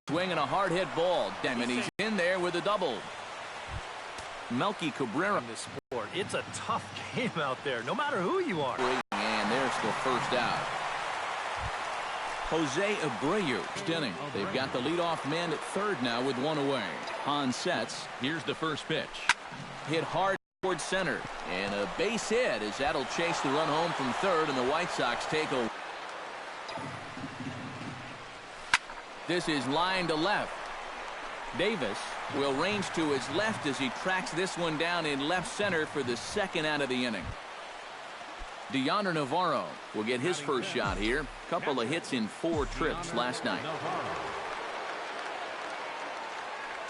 Swinging a hard-hit ball. Damn it, he's in there with a double. Melky Cabrera in this sport. It's a tough game out there, no matter who you are. And there's the first out. Jose Abreu inning. They've got the leadoff man at third now with one away. Hahn sets. Here's the first pitch. Hit hard towards center. And a base hit as that'll chase the run home from third, and the White Sox take over. This is line to left. Davis will range to his left as he tracks this one down in left center for the second out of the inning. Deoner Navarro will get his first shot here. Couple of hits in 4 trips last night.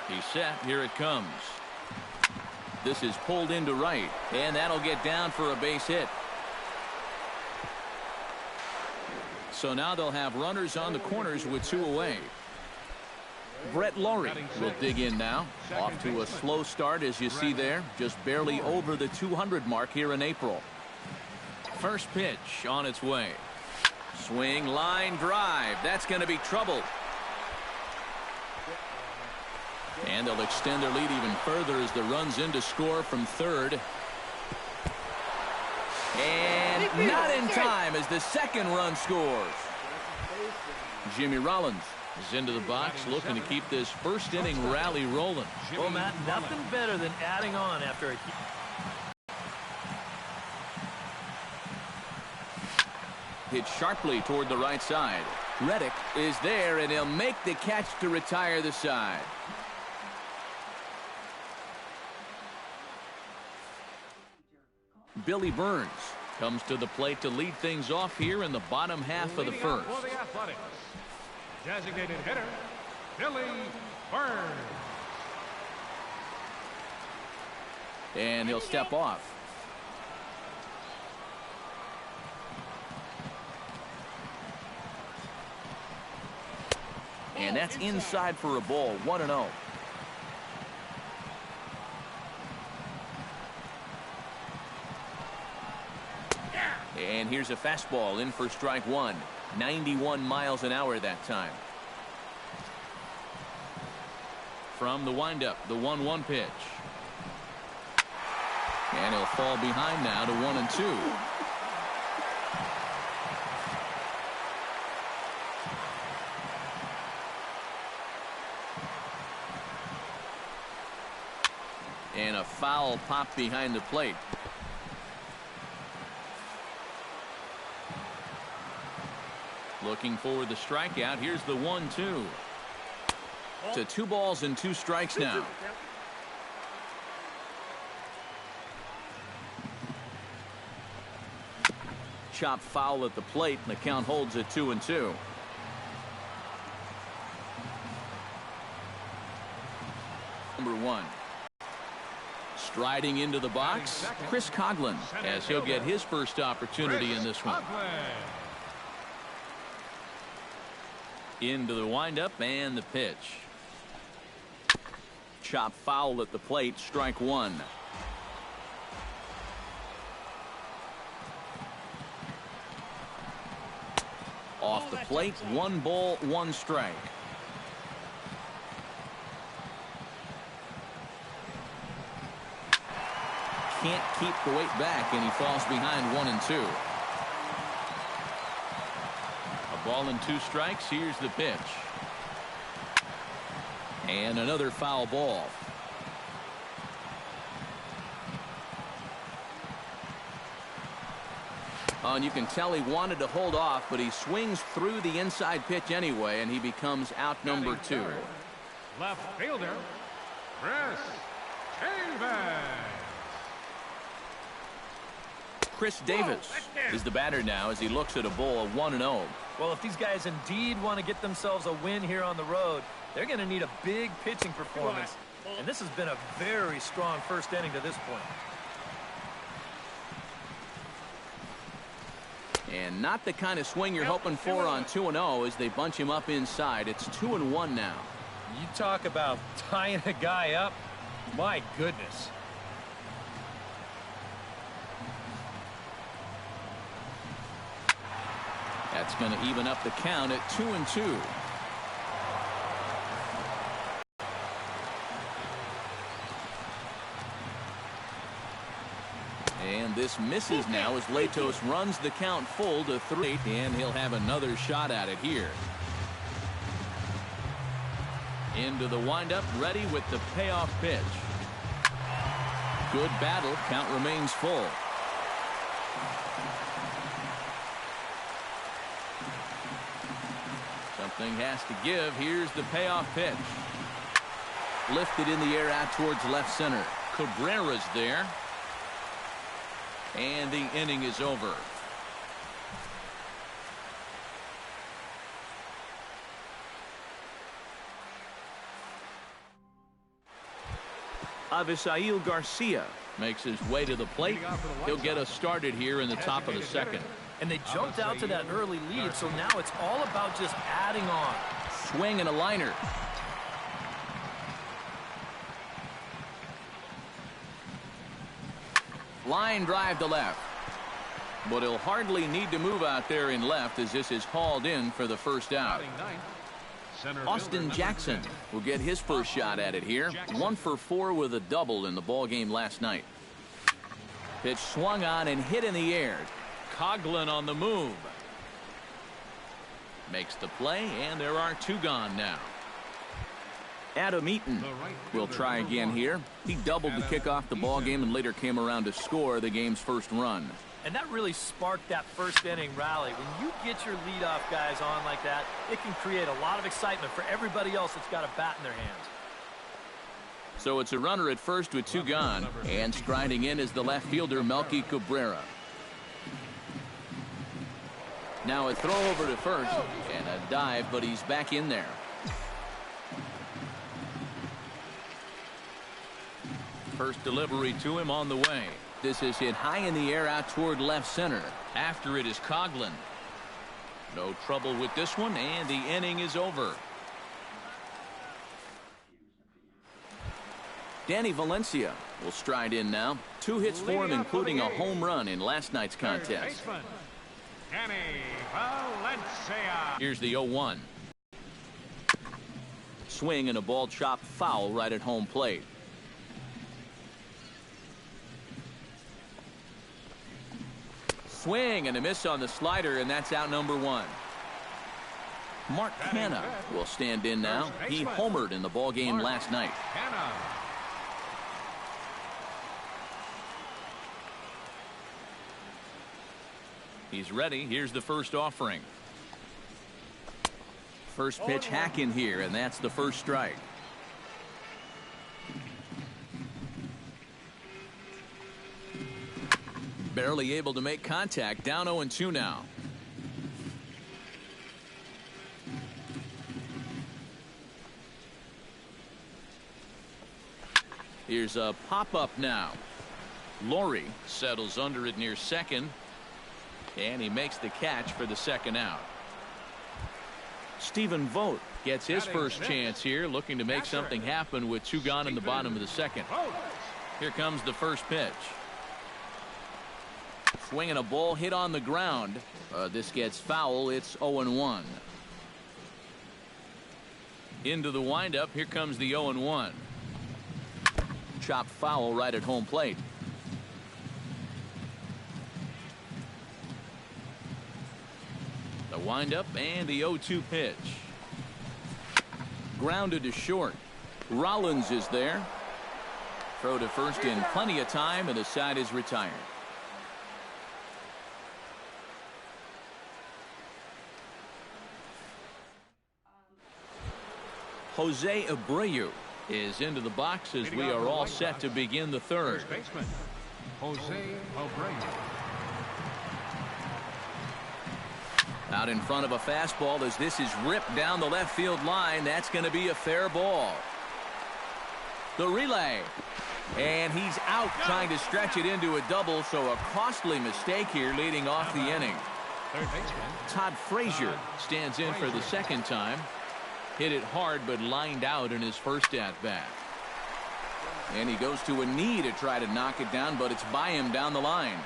He's set. Here it comes. This is pulled into right, and that'll get down for a base hit. So now they'll have runners on the corners with 2 away. Brett Laurie will dig in now. Off to a slow start, as you see there. Just barely over the 200 mark here in April. First pitch on its way. Swing, line drive. That's going to be trouble. And they'll extend their lead even further as the run's in to score from third. And not in time as the second run scores. Jimmy Rollins is into the box, looking to keep this first inning rally rolling. Well, Matt, nothing better than adding on after a... Hit sharply toward the right side. Reddick is there, and he'll make the catch to retire the side. Billy Burns comes to the plate to lead things off here in the bottom half of the first. For the Athletics, designated hitter, Billy Burns. And he'll step off. And that's inside for a ball, 1-0. And here's a fastball in for strike one. 91 miles an hour that time. From the windup, the 1-1 pitch. And he'll fall behind now to 1-2. And a foul pop behind the plate. Looking for the strikeout. Here's the 1-2. To 2 balls and 2 strikes now. Chop foul at the plate, and the count holds at 2-2. Number 1. Striding into the box, Chris Coghlan, as he'll get his first opportunity in this one. Into the windup and the pitch. Chop foul at the plate, strike 1. Off the plate, 1 ball, 1 strike. Can't keep the weight back, and he falls behind 1-2. A ball and 2 strikes. Here's the pitch. And another foul ball. And you can tell he wanted to hold off, but he swings through the inside pitch anyway, and he becomes out number 2. Left fielder, Chris Davis. Chris Davis is the batter now as he looks at a ball of 1-0. Well, if these guys indeed want to get themselves a win here on the road, they're going to need a big pitching performance. And this has been a very strong first inning to this point. And not the kind of swing you're hoping for on 2-0 as they bunch him up inside. It's 2-1 now. You talk about tying a guy up. My goodness. That's going to even up the count at 2-2. And this misses now as Latos runs the count full to 3, and he'll have another shot at it here. Into the windup, ready with the payoff pitch. Good battle. Count remains full. Something has to give. Here's the payoff pitch. Lifted in the air out towards left center. Cabrera's there. And the inning is over. Avisail Garcia makes his way to the plate. He'll get us started here in the top of the second. And they jumped out to that early lead, so now it's all about just adding on. Swing and a liner. Line drive to left. But he'll hardly need to move out there in left as this is hauled in for the first out. Austin Jackson will get his first shot at it here. 1 for 4 with a double in the ball game last night. Pitch swung on and hit in the air. Coughlin on the move. Makes the play, and there are 2 gone now. Adam Eaton will try again here. He doubled to kick off the ball game and later came around to score the game's first run. And that really sparked that first inning rally. When you get your leadoff guys on like that, it can create a lot of excitement for everybody else that's got a bat in their hands. So it's a runner at first with 2 gone, and striding in is the left fielder Melky Cabrera. Now a throw over to first and a dive, but he's back in there. First delivery to him on the way. This is hit high in the air out toward left center. After it is Coughlin. No trouble with this one, and the inning is over. Danny Valencia will stride in now. 2 hits for him, including a home run in last night's contest. Danny Valencia. Here's the 0-1. Swing and a ball chopped foul right at home plate. Swing and a miss on the slider, and that's out number 1. Mark Canha will stand in now. He homered in the ball game last night. He's ready. Here's the first offering. First pitch hack in here, and that's the first strike. Barely able to make contact. Down 0-2 now. Here's a pop-up now. Laurie settles under it near second. And he makes the catch for the second out. Stephen Vogt gets his first chance here, looking to make something happen with 2 gone in the bottom of the second. Here comes the first pitch. Swinging a ball hit on the ground. This gets foul. It's 0-1. Into the windup. Here comes the 0-1. Chopped foul right at home plate. The windup and the 0-2 pitch. Grounded to short. Rollins is there. Throw to first in plenty of time, and the side is retired. Jose Abreu is into the box as we are all set to begin the third. First baseman, Jose Abreu. Out in front of a fastball as this is ripped down the left field line. That's going to be a fair ball. The relay. And he's out trying to stretch it into a double, so a costly mistake here leading off the inning. Third baseman, Todd Frazier stands in for the second time. Hit it hard but lined out in his first at-bat. And he goes to a knee to try to knock it down, but it's by him down the line.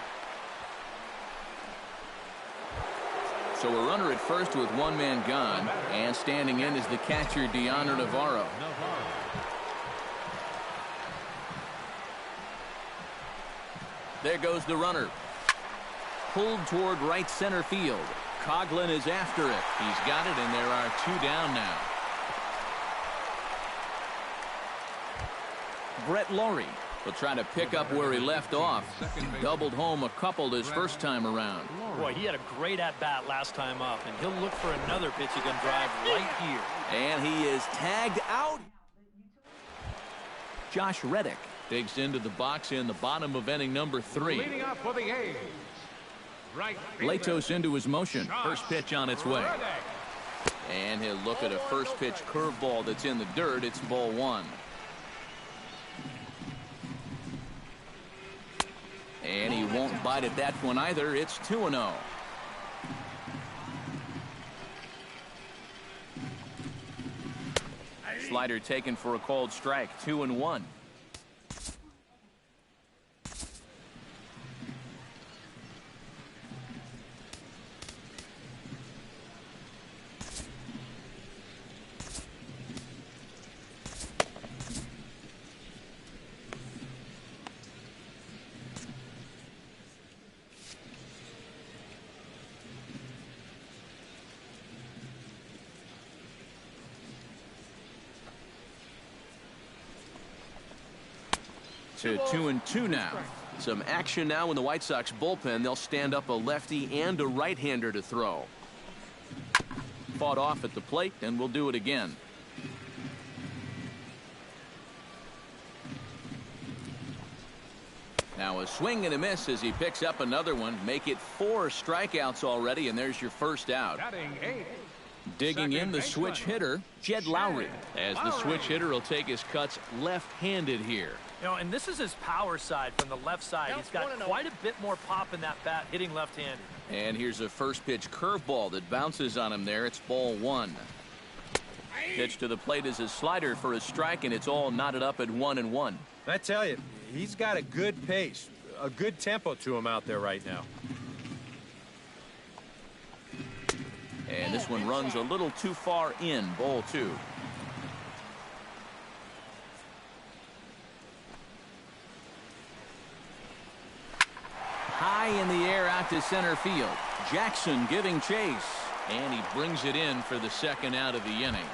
So a runner at first with one man gone, and standing in is the catcher, Deanna Navarro. There goes the runner. Pulled toward right center field. Coughlin is after it. He's got it, and there are 2 down now. Brett Laurie will try to pick up where he left off. He doubled home a couple this first time around. Boy, he had a great at-bat last time up, and he'll look for another pitch he can drive right here. And he is tagged out. Josh Reddick digs into the box in the bottom of inning number 3. Leading up for the A's. Right. Latos into his motion. First pitch on its way. And he'll look at a first pitch curveball that's in the dirt. It's ball 1. And he won't bite at that one either. It's 2-0. Slider taken for a called strike. 2-1. To 2-2 now. Some action now in the White Sox bullpen. They'll stand up a lefty and a right-hander to throw. Fought off at the plate, and we'll do it again. Now a swing and a miss as he picks up another one. Make it 4 strikeouts already, and there's your first out. Digging in the switch hitter, Jed Lowry, as the switch hitter will take his cuts left-handed here. You know, and this is his power side from the left side. He's got quite a bit more pop in that bat hitting left-handed. And here's a first pitch curveball that bounces on him there. It's ball 1. Pitch to the plate is a slider for a strike, and it's all knotted up at 1-1. I tell you, he's got a good pace, a good tempo to him out there right now. And this one runs a little too far in, ball 2. High in the air out to center field. Jackson giving chase, and he brings it in for the second out of the inning.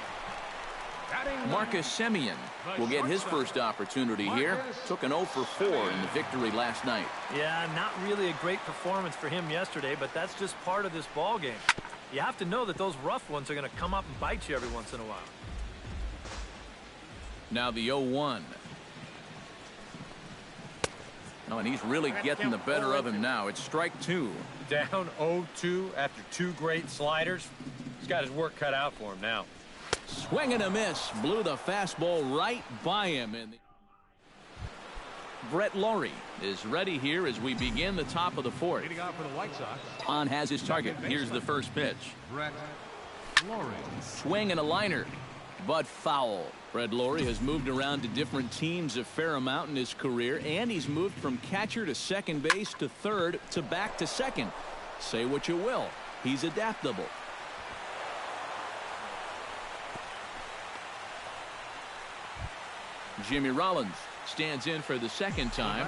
Marcus Semien will get his first opportunity here. Took an 0 for 4 in the victory last night. Yeah, not really a great performance for him yesterday, but that's just part of this ball game. You have to know that those rough ones are going to come up and bite you every once in a while. Now the 0-1. Oh, and he's really getting the better of him now. It's strike 2. Down 0-2 after 2 great sliders. He's got his work cut out for him now. Swing and a miss. Blew the fastball right by him. Brett Laurie is ready here as we begin the top of the 4th. Leading off for the White Sox. On has his target. Here's the first pitch. Brett Laurie. Swing and a liner, but foul. Brett Laurie has moved around to different teams a fair amount in his career, and he's moved from catcher to second base to third to back to second. Say what you will, he's adaptable. Jimmy Rollins stands in for the second time.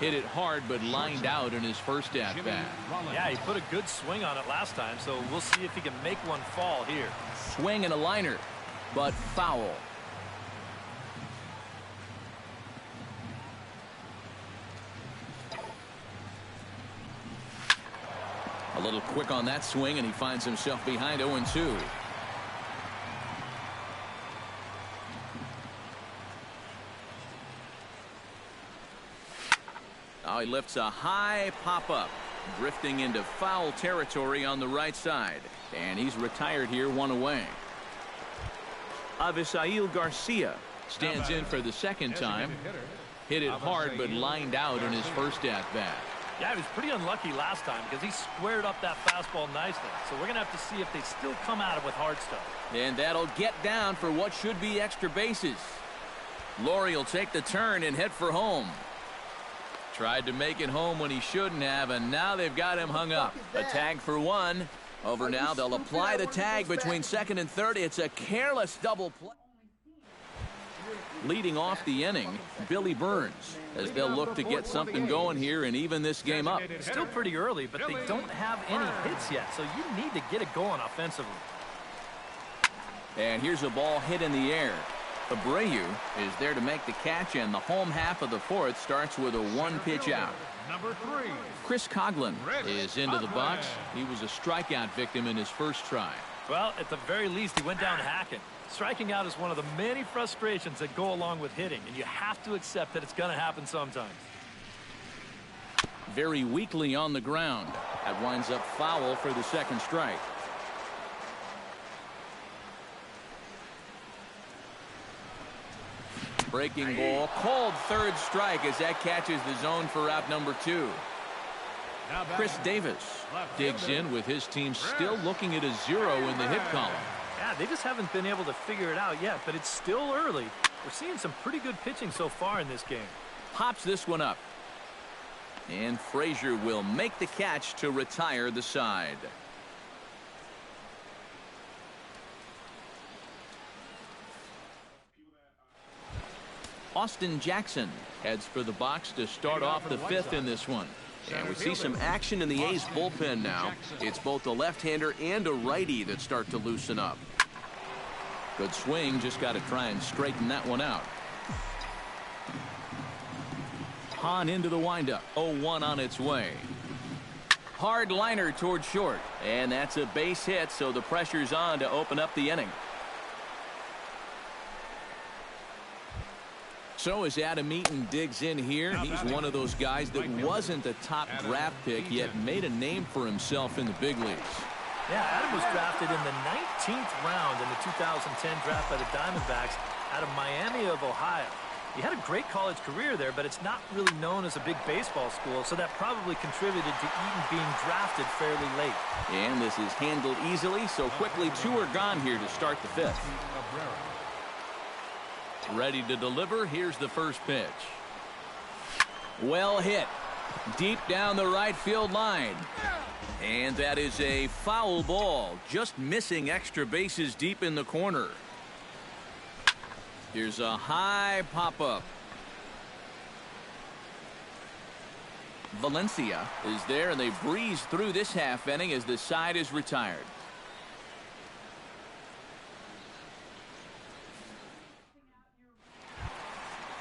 Hit it hard, but lined out in his first at-bat. Yeah, he put a good swing on it last time, so we'll see if he can make one fall here. Swing and a liner, but foul. A little quick on that swing, and he finds himself behind 0-2. Now he lifts a high pop-up, drifting into foul territory on the right side. And he's retired here, 1 away. Avisail Garcia stands in for the second time. Hit it hard, but lined out in his first at-bat. Yeah, he was pretty unlucky last time because he squared up that fastball nicely. So we're going to have to see if they still come at it with hard stuff. And that'll get down for what should be extra bases. Laurie will take the turn and head for home. Tried to make it home when he shouldn't have, and now they've got him hung up. A tag for 1, Over now, they'll apply the tag between second and third. It's a careless double play. Leading off the inning, Billy Burns, as they'll look to get something going here and even this game up. Still pretty early, but they don't have any hits yet, so you need to get it going offensively. And here's a ball hit in the air. Abreu is there to make the catch, and the home half of the fourth starts with a one-pitch out. Number 3. Chris Coughlin is into the box. He was a strikeout victim in his first try. Well, at the very least, he went down hacking. Striking out is one of the many frustrations that go along with hitting, and you have to accept that it's going to happen sometimes. Very weakly on the ground. That winds up foul for the second strike. Breaking ball, called third strike as that catches the zone for out number 2. Chris Davis digs in with his team still looking at a 0 in the hit column. Yeah, they just haven't been able to figure it out yet, but it's still early. We're seeing some pretty good pitching so far in this game. Pops this one up. And Frazier will make the catch to retire the side. Austin Jackson heads for the box to start off the fifth in this one. And we see some action in the A's bullpen now. It's both a left-hander and a righty that start to loosen up. Good swing, just got to try and straighten that one out. Hahn into the windup. 0-1 on its way. Hard liner toward short. And that's a base hit, so the pressure's on to open up the inning. So as Adam Eaton digs in here, he's one of those guys that wasn't a top draft pick, yet made a name for himself in the big leagues. Yeah, Adam was drafted in the 19th round in the 2010 draft by the Diamondbacks out of Miami of Ohio. He had a great college career there, but it's not really known as a big baseball school, so that probably contributed to Eaton being drafted fairly late. And this is handled easily, so quickly 2 are gone here to start the fifth. Ready to deliver. Here's the first pitch. Well hit. Deep down the right field line. And that is a foul ball. Just missing extra bases deep in the corner. Here's a high pop-up. Valencia is there, and they breeze through this half inning as the side is retired.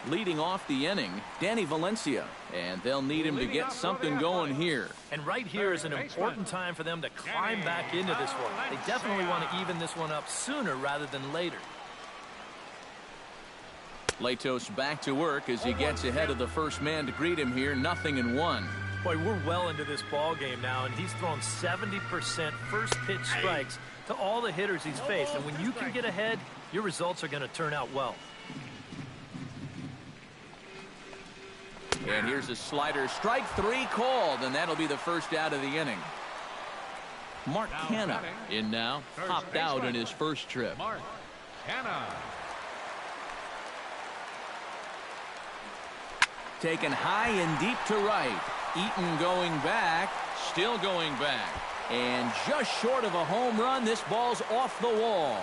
Leading off the inning, Danny Valencia, and they'll need him to get something going here. And right here is an important time for them to climb back into this one. They definitely want to even this one up sooner rather than later. Latos back to work as he gets ahead of the first man to greet him here. 0-1. Boy, we're well into this ball game now, and he's thrown 70% first pitch strikes to all the hitters he's faced. And when you can get ahead, your results are going to turn out well. And here's a slider. Strike 3 called, and that'll be the first out of the inning. Mark Canha in now. Popped out in his first trip. Mark Canha. Taken high and deep to right. Eaton going back. Still going back. And just short of a home run, this ball's off the wall.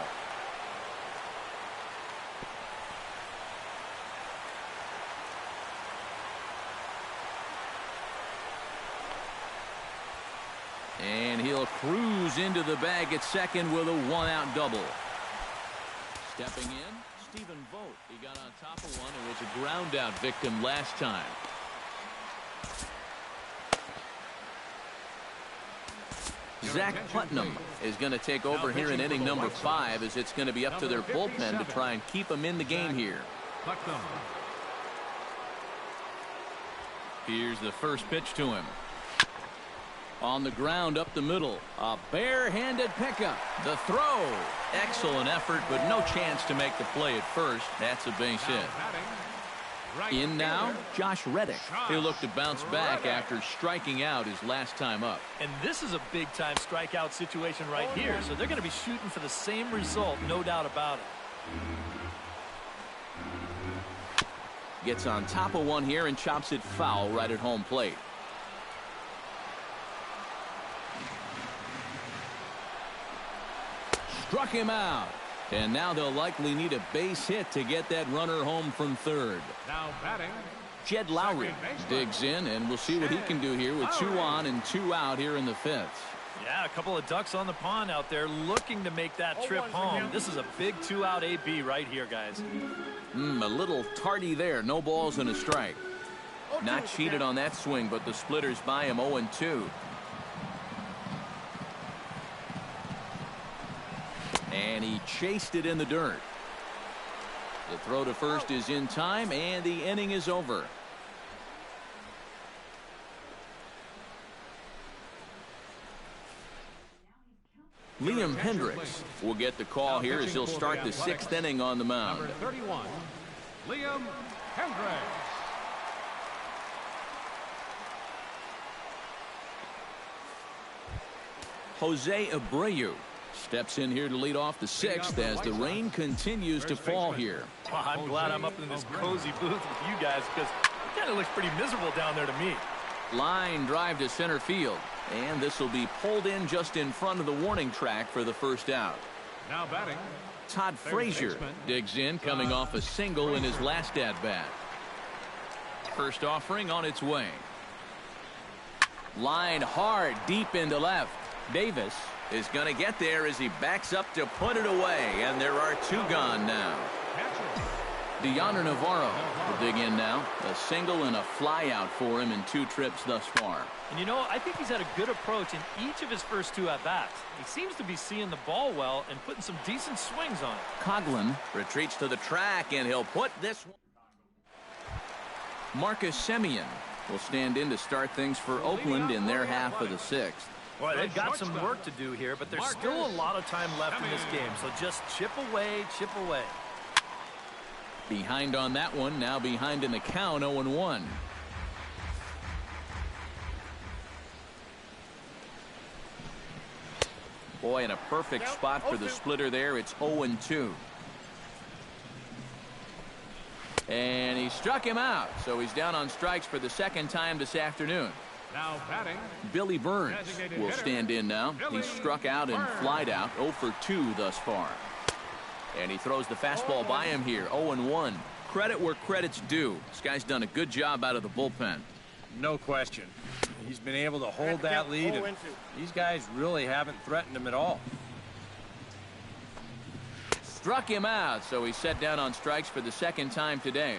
And he'll cruise into the bag at second with a 1-out double. Stepping in, Stephen Vogt. He got on top of one and was a ground-out victim last time. Zach Putnam is going to take over here in inning number 5, as it's going to be up to their bullpen to try and keep him in the game here. Here's the first pitch to him. On the ground up the middle. A barehanded pickup. The throw. Excellent effort, but no chance to make the play at first. That's a base hit. In now, Josh Reddick. He'll look to bounce back after striking out his last time up. And this is a big-time strikeout situation right here, so they're going to be shooting for the same result, no doubt about it. Gets on top of one here and chops it foul right at home plate. Struck him out. And now they'll likely need a base hit to get that runner home from third. Now batting, Jed Lowry digs in, and we'll see what he can do here with 2 on and 2 out here in the 5th. Yeah, a couple of ducks on the pond out there looking to make that trip home. This is a big 2-out AB right here, guys. A little tardy there. No balls and a strike. Not cheated on that swing, but the splitters by him 0-2. And he chased it in the dirt. The throw to first is in time, and the inning is over. Liam Hendricks will get the call here as he'll start the 6th inning on the mound. number 31, Liam Hendricks. Jose Abreu steps in here to lead off the 6th as the rain continues to fall here. Well, I'm glad I'm up in this cozy booth with you guys because it kind of looks pretty miserable down there to me. Line drive to center field, and this will be pulled in just in front of the warning track for the first out. Now batting, Todd Frazier digs in, coming off a single in his last at-bat. First offering on its way. Line hard deep into left. Davis is going to get there as he backs up to put it away, and there are 2 gone now. Deoner Navarro will dig in now. A single and a fly out for him in 2 trips thus far. And you know, I think he's had a good approach in each of his first 2 at-bats. He seems to be seeing the ball well and putting some decent swings on it. Coughlin retreats to the track, and he'll put this one. Marcus Semien will stand in to start things for Oakland in their half of the 6th. Boy, they've got some work to do here, but there's still a lot of time left in this game, so just chip away, chip away. Behind on that one, now behind in the count, 0-1. Boy, in a perfect spot for the splitter there. It's 0-2. And he struck him out, so he's down on strikes for the 2nd time this afternoon. now batting, Billy Burns will stand in now. He's struck out and flied out, 0 for 2 thus far. And he throws the fastball by him here, 0-1. Credit where credit's due. This guy's done a good job out of the bullpen. No question. He's been able to hold that lead, and these guys really haven't threatened him at all. Struck him out, so he's set down on strikes for the 2nd time today.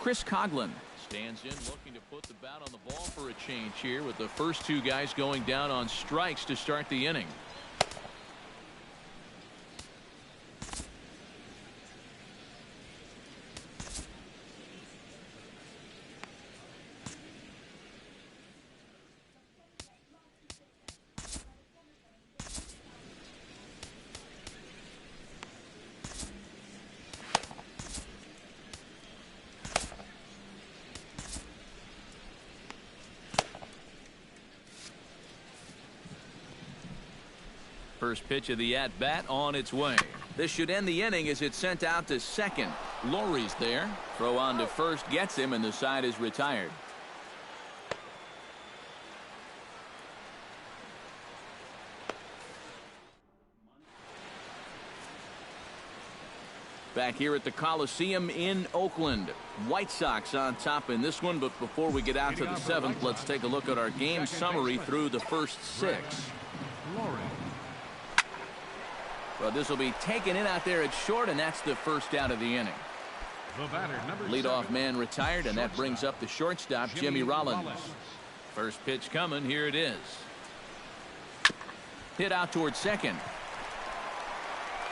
Chris Coughlin stands in, looking to put the bat on the ball for a change here, with the first 2 guys going down on strikes to start the inning. First pitch of the at-bat on its way. This should end the inning as it's sent out to second. Lowry's there. Throw on to first gets him, and the side is retired. Back here at the Coliseum in Oakland. White Sox on top in this one, but before we get out to the 7th, let's take a look at our game summary through the first 6. Well, this will be taken in out there at short, and that's the first out of the inning. Leadoff man retired, and that brings up the shortstop, Jimmy Rollins. First pitch coming. Here it is. Hit out towards second.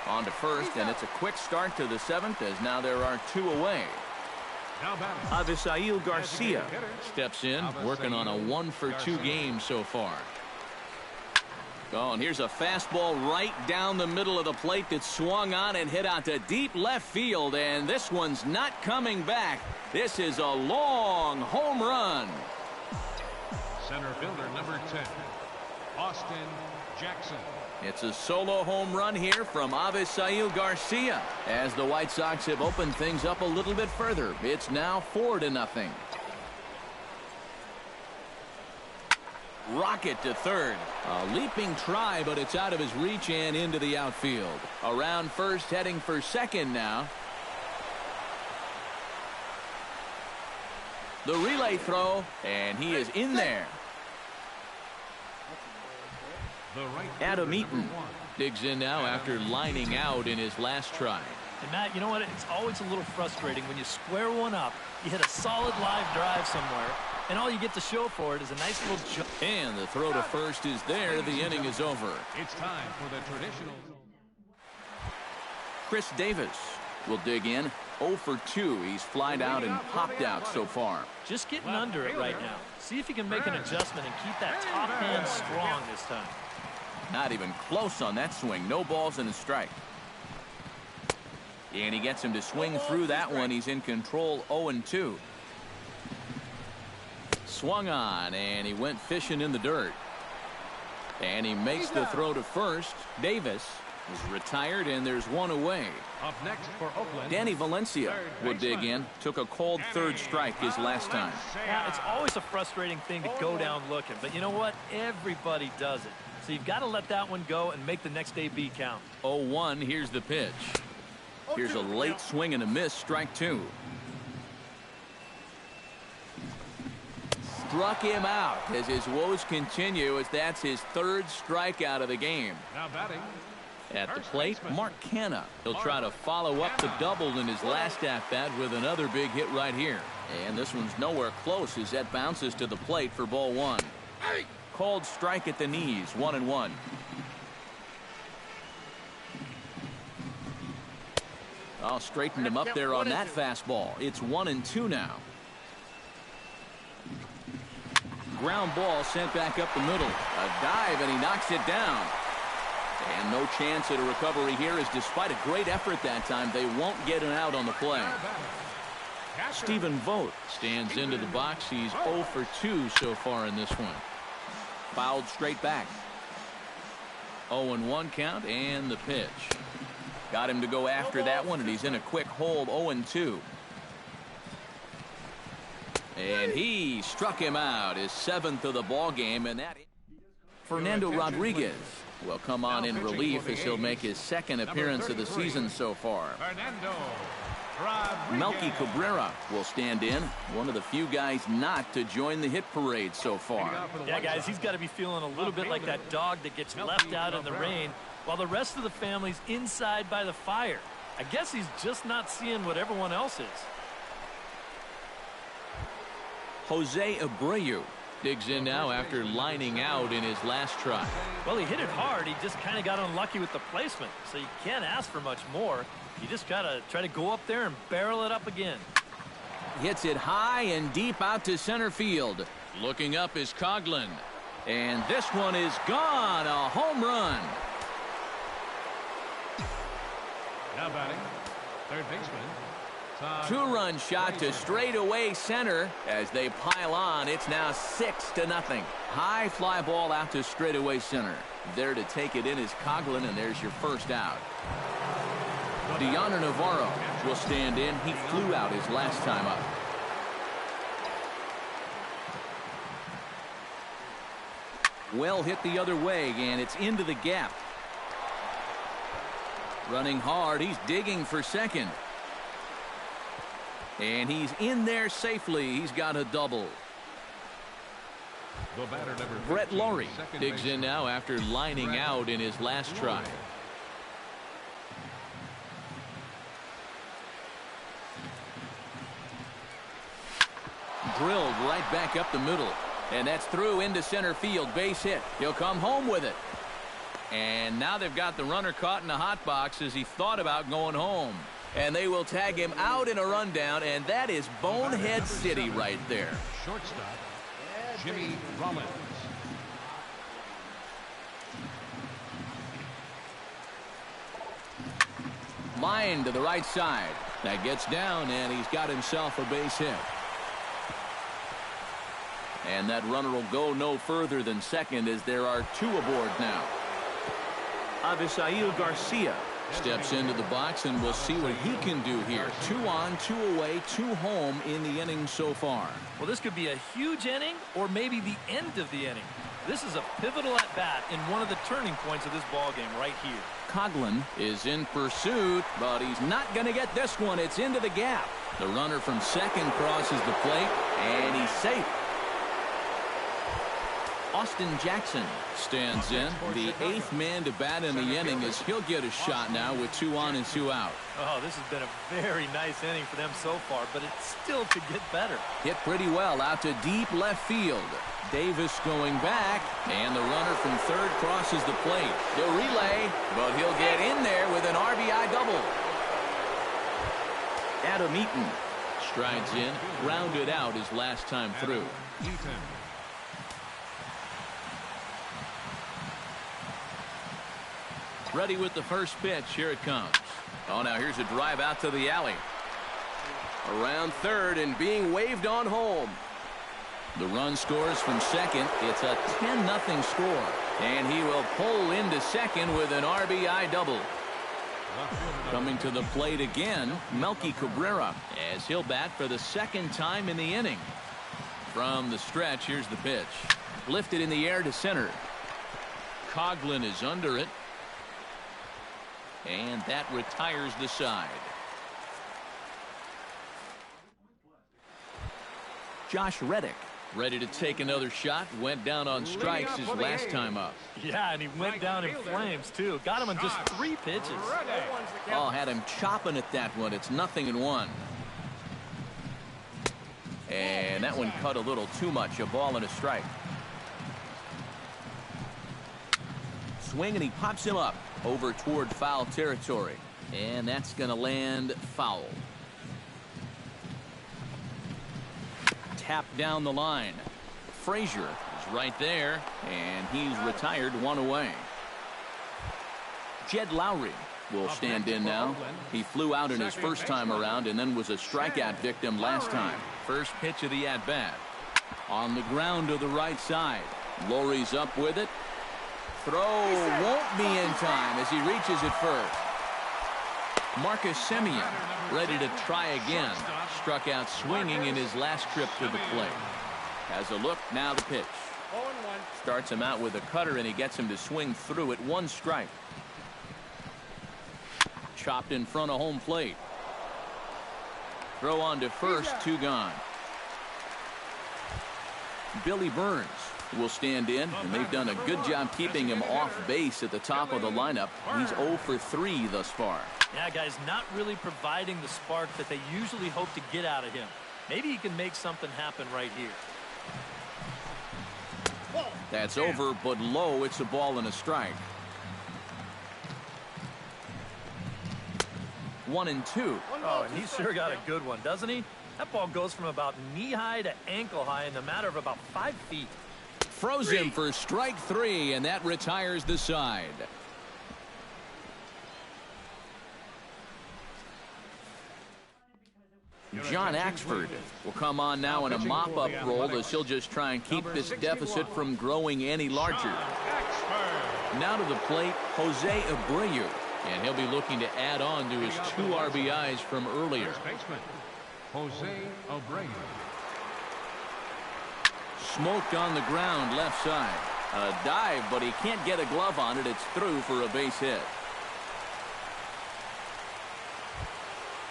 On to first, and it's a quick start to the 7th, as now there are 2 away. Avisail Garcia steps in, working on a 1 for 2 game so far. Oh, and here's a fastball right down the middle of the plate that swung on and hit out to deep left field, and this one's not coming back. This is a long home run. Center fielder number 10, Austin Jackson. It's a solo home run here from Avisail Garcia, as the White Sox have opened things up a little bit further. It's now 4-0. rocket to third. A leaping try, but it's out of his reach and into the outfield. Around first, heading for second now. The relay throw, and he is in there. Adam Eaton digs in now after lining out in his last try. And Matt, you know what? It's always a little frustrating when you square one up, you hit a solid live drive somewhere, and all you get to show for it is a nice little jump. And the throw to first is there. The inning is over. It's time for the traditional. Chris Davis will dig in. 0 for 2. He's flied out and popped out so far. Just getting under it right now. See if you can make an adjustment and keep that top hand strong this time. Not even close on that swing. No balls and a strike. And he gets him to swing through that one. He's in control. 0-2. Swung on, and he went fishing in the dirt. And he makes the throw to first. Davis is retired, and there's one away. Up next for Oakland, Danny Valencia will dig in. Took a cold third strike his last time. Yeah, it's always a frustrating thing to go down looking, but you know what? Everybody does it. So you've got to let that one go and make the next AB count. 0-1. Here's the pitch. Here's a late swing and a miss. Strike 2. Struck him out as his woes continue, as that's his third strikeout of the game. now batting. At the plate, Mark Canha. He'll try to follow up the double in his last at-bat with another big hit right here. And this one's nowhere close as that bounces to the plate for ball 1. Called strike at the knees. 1-1. Oh, straightened him up there on that fastball. It's 1-2 now. Ground ball sent back up the middle. A dive, and he knocks it down. And no chance at a recovery here, as despite a great effort that time, they won't get an out on the play. Stephen Vogt stands into the box. He's 0 for 2 so far in this one. Fouled straight back. 0-1 count, and the pitch. Got him to go after that one, and he's in a quick hold. 0-2. And he struck him out, his 7th of the ball game, and that Fernando Rodriguez will come on in relief as he'll make his second appearance of the season so far. Melky Cabrera will stand in, one of the few guys not to join the hit parade so far. Yeah, guys, he's got to be feeling a little bit like that dog that gets left out in the rain while the rest of the family's inside by the fire. I guess he's just not seeing what everyone else is. Jose Abreu digs in now after lining out in his last try. Well, he hit it hard. He just kind of got unlucky with the placement. So you can't ask for much more. You just got to try to go up there and barrel it up again. Hits it high and deep out to center field. Looking up is Coughlin. And this one is gone. A home run. Now batting, third baseman. Two-run shot to straightaway center as they pile on. It's now 6-0. High fly ball out to straightaway center. There to take it in is Coughlin, and there's your first out. Deanna Navarro will stand in. He flew out his last time up. Well hit the other way, and it's into the gap. Running hard. He's digging for second. And he's in there safely. He's got a double. Brett Lawrie digs in now after lining out in his last try. Drilled right back up the middle. And that's through into center field. Base hit. He'll come home with it. And now they've got the runner caught in the hot box as he thought about going home. And they will tag him out in a rundown, and that is Bonehead City right there. Shortstop, Jimmy Rollins. Line to the right side. That gets down, and he's got himself a base hit. And that runner will go no further than second as there are 2 aboard now. Avisail Garcia steps into the box, and we'll see what he can do here. 2 on, 2 away, 2 home in the inning so far. Well, this could be a huge inning or maybe the end of the inning. This is a pivotal at-bat in one of the turning points of this ball game right here. Coughlin is in pursuit, but he's not going to get this one. It's into the gap. The runner from second crosses the plate, and he's safe. Austin Jackson stands in. The 8th man to bat in the inning as he'll get a shot now with 2 on and 2 out. Oh, this has been a very nice inning for them so far, but it still could get better. Hit pretty well out to deep left field. Davis going back, and the runner from third crosses the plate. The relay, but he'll get in there with an RBI double. Adam Eaton strides in, grounded out his last time through. Ready with the first pitch. Here it comes. Oh, now here's a drive out to the alley. Around third and being waved on home. The run scores from second. It's a 10-0 score. And he will pull into second with an RBI double. Coming to the plate again, Melky Cabrera, as he'll bat for the second time in the inning. From the stretch, here's the pitch. Lifted in the air to center. Coughlin is under it. And that retires the side. Josh Reddick ready to take another shot. Went down on strikes his last time up. Yeah, and he went down in flames, too. Got him on just 3 pitches. Oh, had him chopping at that one. It's 0-1. And that one cut a little too much. A ball and a strike. Swing, and he pops him up over toward foul territory. And that's going to land foul. Tap down the line. Frazier is right there, and he's retired 1 away. Jed Lowry will stand in now. He flew out in his first time around and then was a strikeout victim last time. First pitch of the at-bat. On the ground to the right side. Lowry's up with it. Throw won't be in time as he reaches it first. Marcus Semien ready to try again. Struck out swinging in his last trip to the plate. Has a look, now the pitch. Starts him out with a cutter, and he gets him to swing through it. 1 strike. Chopped in front of home plate. Throw on to first, 2 gone. Billy Burns will stand in, and they've done a good job keeping him off base at the top of the lineup. He's 0 for 3 thus far. Yeah, guys, not really providing the spark that they usually hope to get out of him. Maybe he can make something happen right here. That's over, but low. It's a ball and a strike. 1-2. Oh, and he's sure got a good one, doesn't he? That ball goes from about knee-high to ankle-high in the matter of about 5 feet. Throws him for strike 3, and that retires the side. John Axford will come on now in a mop-up role as he'll just try and keep this deficit from growing any larger. Now to the plate, Jose Abreu, and he'll be looking to add on to his 2 RBIs from earlier. Jose Abreu. Smoked on the ground left side. A dive, but he can't get a glove on it. It's through for a base hit.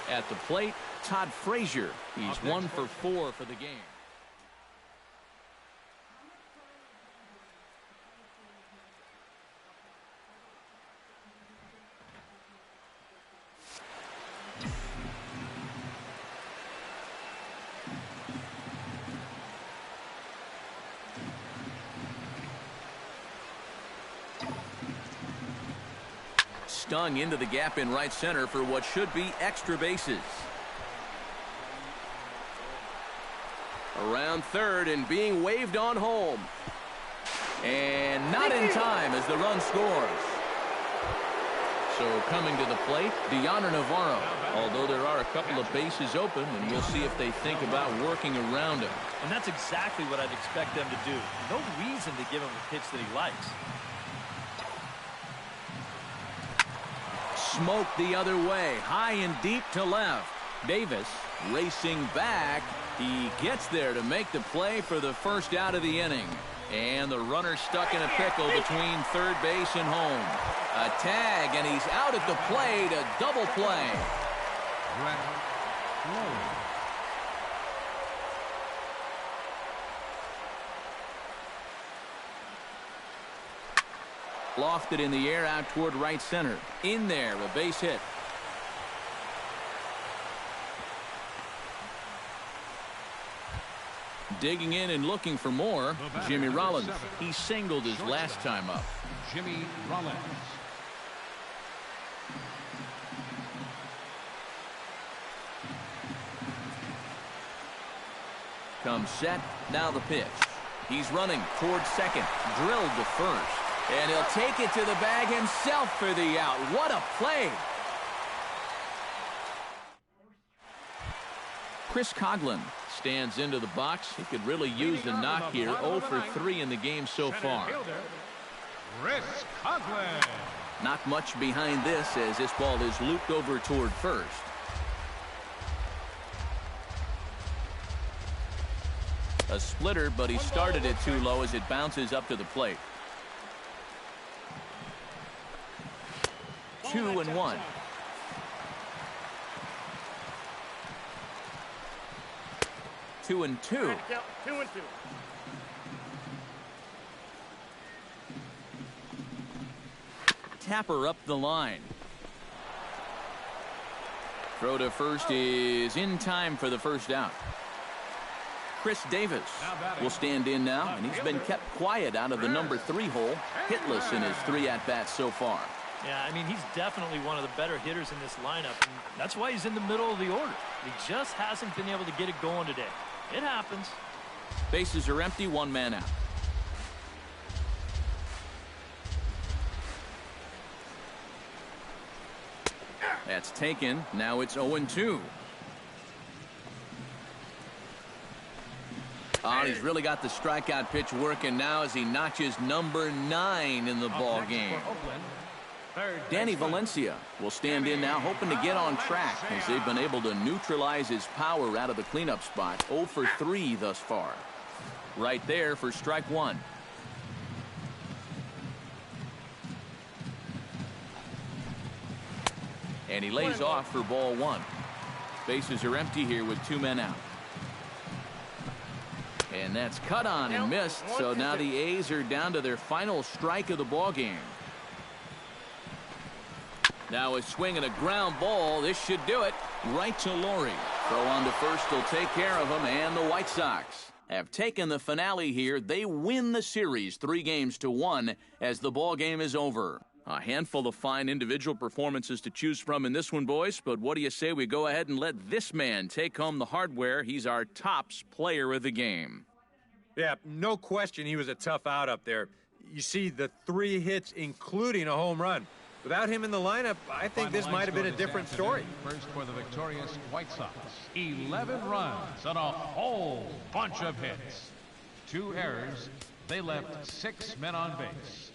At the plate, Todd Frazier. He's 1 for 4 for the game. Stung into the gap in right center for what should be extra bases. Around third and being waved on home. And not in time as the run scores. So coming to the plate, Deoner Navarro. Although there are a couple of bases open, and we'll see if they think about working around him. And that's exactly what I'd expect them to do. No reason to give him a pitch that he likes. Smoked the other way, high and deep to left. Davis racing back. He gets there to make the play for the first out of the inning. And the runner stuck in a pickle between third base and home. A tag, and he's out at the plate. A double play. Lofted in the air out toward right center. In there, a base hit. Digging in and looking for more, Jimmy Rollins. He singled his last time up. Jimmy Rollins. Comes set, now the pitch. He's running towards second, drilled to first. And he'll take it to the bag himself for the out. What a play! Chris Coughlin stands into the box. He could really use the knock here. 0 for 3 in the game so far. Chris Coughlin. Not much behind this as this ball is looped over toward first. A splitter, but he started it too low as it bounces up to the plate. 2-1. Two and two. Tapper up the line. Throw to first is in time for the first out. Chris Davis will stand in now, and he's been kept quiet out of the number 3 hole, hitless in his 3 at-bats so far. Yeah, I mean, he's definitely one of the better hitters in this lineup, and that's why he's in the middle of the order. He just hasn't been able to get it going today. It happens. Bases are empty, 1 man out. That's taken. Now it's 0-2. Oh, he's really got the strikeout pitch working now as he notches number 9 in the ball game. Danny Valencia will stand in now, hoping to get on track as they've been able to neutralize his power out of the cleanup spot. 0 for 3 thus far. Right there for strike 1. And he lays off for ball 1. Bases are empty here with 2 men out. And that's cut on and missed, so now the A's are down to their final strike of the ball game. Now a swing and a ground ball. This should do it. Right to Laurie. Throw on to first will take care of him, and the White Sox have taken the finale here. They win the series 3-1 as the ball game is over. A handful of fine individual performances to choose from in this one, boys, but what do you say we go ahead and let this man take home the hardware? He's our tops player of the game. Yeah, no question he was a tough out up there. You see the 3 hits, including a home run. Without him in the lineup, I think this might have been a different story. First for the victorious White Sox. 11 runs and a whole bunch of hits. 2 errors. They left 6 men on base.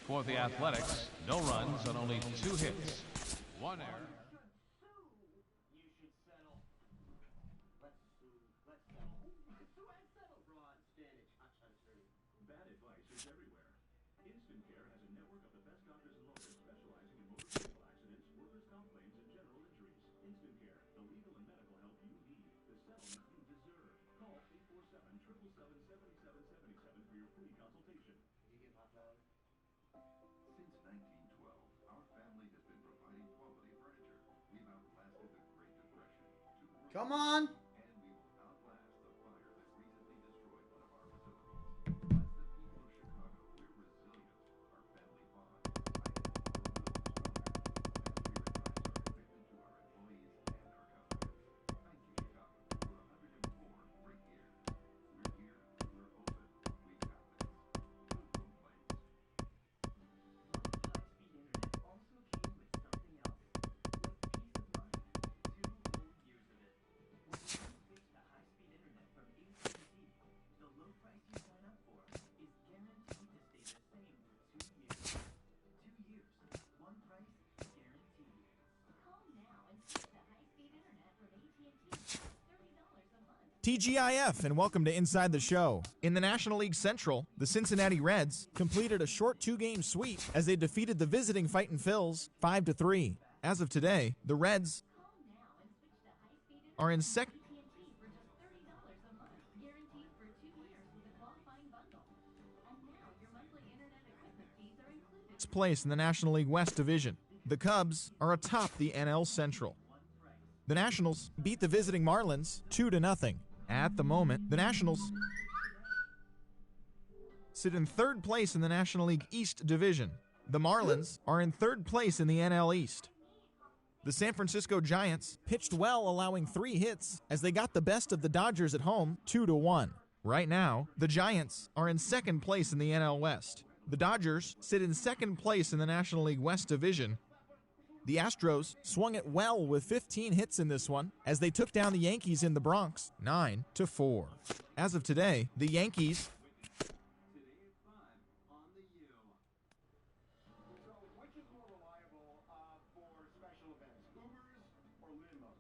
For the Athletics, no runs and only 2 hits. 1 error. Come on. TGIF, and welcome to Inside the Show. In the National League Central, the Cincinnati Reds completed a short 2-game sweep as they defeated the visiting Fightin' Phils 5-3. As of today, the Reds are in second place in the National League West Division. The Cubs are atop the NL Central. The Nationals beat the visiting Marlins 2-0. At the moment, the Nationals sit in third place in the National League East Division. The Marlins are in third place in the NL East. The San Francisco Giants pitched well, allowing 3 hits as they got the best of the Dodgers at home 2-1. Right now, the Giants are in second place in the NL West. The Dodgers sit in second place in the National League West Division. The Astros swung it well with 15 hits in this one as they took down the Yankees in the Bronx 9-4. As of today, the Yankees